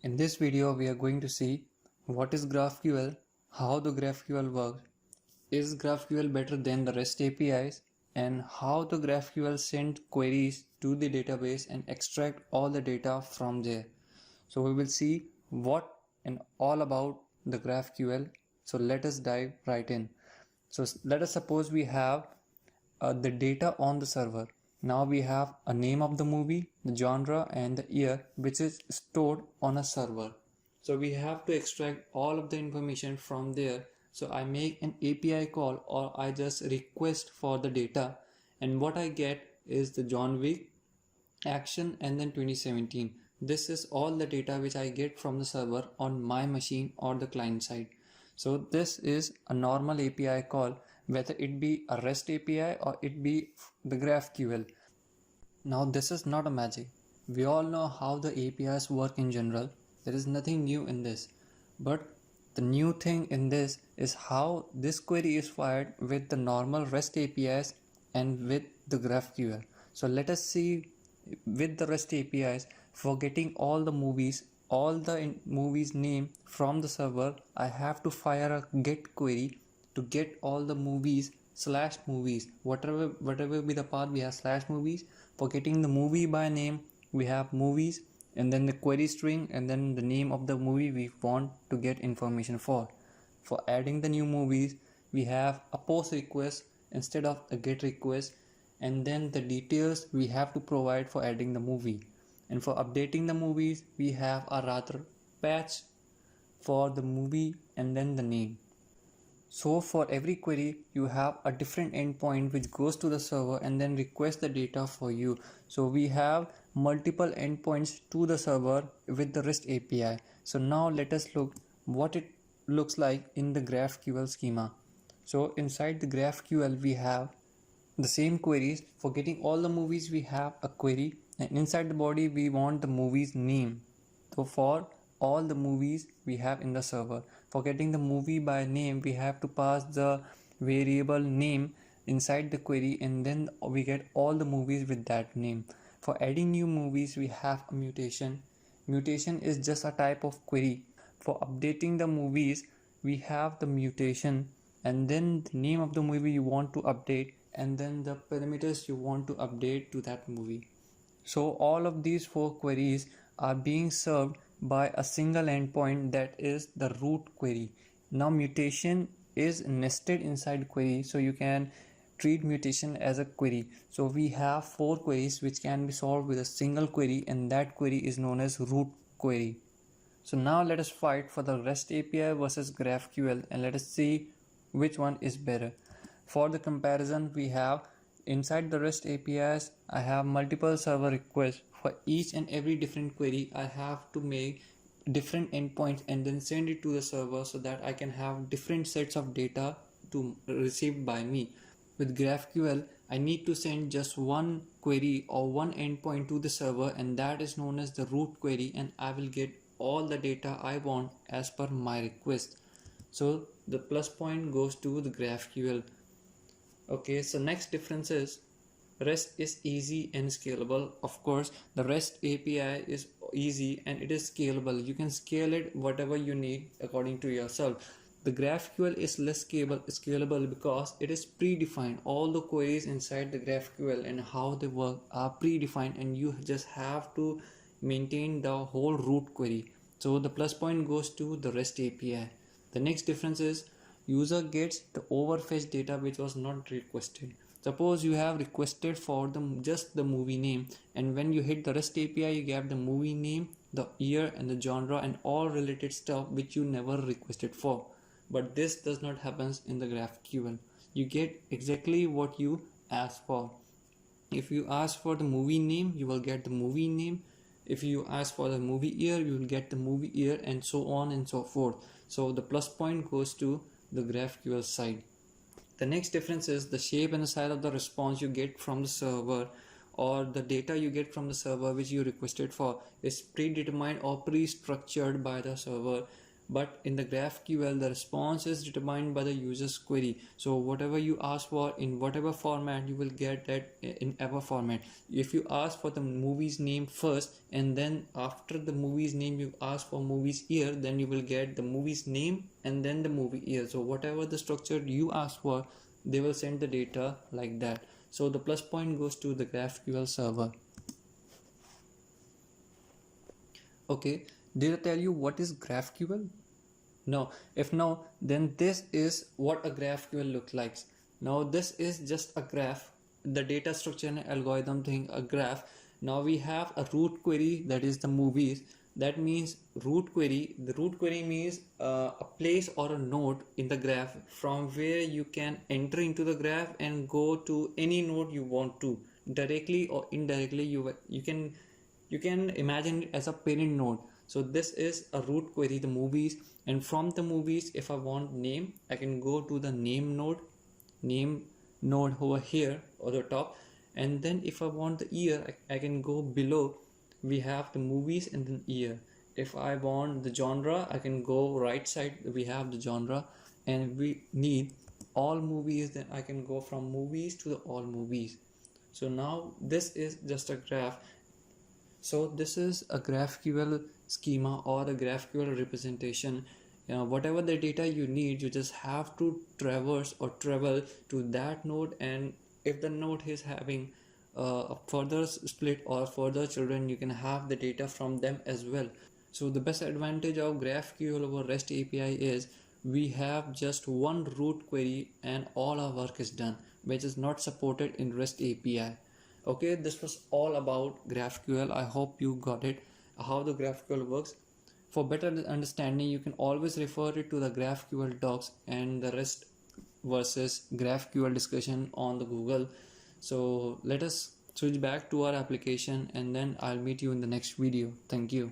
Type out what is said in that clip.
In this video, we are going to see what is GraphQL, how the GraphQL works, is GraphQL better than the REST APIs, and how the GraphQL sends queries to the database and extract all the data from there. So we will see what and all about the GraphQL. So let us dive right in. So let us suppose we have the data on the server. Now we have a name of the movie, the genre and the year, which is stored on a server. So we have to extract all of the information from there. So I make an API call or I just request for the data, and what I get is the John Wick action and then 2017. This is all the data which I get from the server on my machine or the client side. So this is a normal API call, whether it be a REST API or it be the GraphQL. Now this is not a magic. We all know how the APIs work in general. There is nothing new in this. But the new thing in this is how this query is fired with the normal REST APIs and with the GraphQL. So let us see with the REST APIs for getting all the movies name from the server. I have to fire a get query to get all the movies /movies, whatever be the path, we have /movies. For getting the movie by name, we have movies and then the query string and then the name of the movie we want to get information for. For adding the new movies, we have a post request instead of a get request, and then the details we have to provide for adding the movie. And for updating the movies, we have a rather patch for the movie and then the name. So for every query, you have a different endpoint which goes to the server and then requests the data for you. So we have multiple endpoints to the server with the REST API. So now let us look what it looks like in the GraphQL schema. So inside the GraphQL, we have the same queries. For getting all the movies, we have a query, and inside the body we want the movie's name. So for all the movies we have in the server, for getting the movie by name, we have to pass the variable name inside the query, and then we get all the movies with that name. For adding new movies, we have a mutation. Mutation is just a type of query. For updating the movies, we have the mutation and then the name of the movie you want to update and then the parameters you want to update to that movie. So all of these 4 queries are being served by a single endpoint, that is the root query. Now mutation is nested inside query, so you can treat mutation as a query. So we have 4 queries which can be solved with a single query, and that query is known as root query. So now let us fight for the REST API versus GraphQL and let us see which one is better. For the comparison, we have inside the REST APIs, I have multiple server requests. For each and every different query, I have to make different endpoints and then send it to the server so that I can have different sets of data to received by me. With GraphQL, I need to send just one query or one endpoint to the server, and that is known as the root query, and I will get all the data I want as per my request. So the plus point goes to the GraphQL. Okay, so next difference is REST is easy and scalable. Of course, the REST API is easy and it is scalable. You can scale it whatever you need according to yourself. The GraphQL is less scalable because it is predefined. All the queries inside the GraphQL and how they work are predefined, and you just have to maintain the whole root query. So the plus point goes to the REST API. The next difference is user gets the overfetched data which was not requested. Suppose you have requested for just the movie name, and when you hit the REST API, you get the movie name, the year and the genre and all related stuff which you never requested for. But this does not happen in the GraphQL. You get exactly what you ask for. If you ask for the movie name, you will get the movie name. If you ask for the movie year, you will get the movie year, and so on and so forth. So the plus point goes to the GraphQL side. The next difference is the shape and the size of the response you get from the server, or the data you get from the server which you requested for is predetermined or pre-structured by the server. but in the GraphQL the response is determined by the user's query. So whatever you ask for in whatever format, you will get that in ever format. If you ask for the movie's name first and then after the movie's name you ask for movie's year, then you will get the movie's name and then the movie year. So whatever the structure you ask for, they will send the data like that. So the plus point goes to the GraphQL server. Okay, did I tell you what is GraphQL? No. If no, then this is what a GraphQL looks like. Now this is just a graph, the data structure and algorithm thing, a graph. Now we have a root query, that is the movies. That means root query. The root query means a place or a node in the graph from where you can enter into the graph and go to any node you want to, directly or indirectly. You can imagine it as a parent node. So this is a root query, the movies, and from the movies, if I want name, I can go to the name node over here or the top, and then if I want the year, I can go below. We have the movies and then year. If I want the genre, I can go right side, we have the genre, and we need all movies, then I can go from movies to the all movies. So now this is just a graph. So this is a GraphQL schema or a GraphQL representation. Whatever the data you need, you just have to traverse or travel to that node, and if the node is having a further split or further children, you can have the data from them as well. So the best advantage of GraphQL over REST API is we have just one root query and all our work is done, which is not supported in REST API. Okay, this was all about GraphQL. I hope you got it, how the GraphQL works. For better understanding, you can always refer it to the GraphQL docs and the REST versus GraphQL discussion on the Google. So let us switch back to our application and then I'll meet you in the next video. Thank you.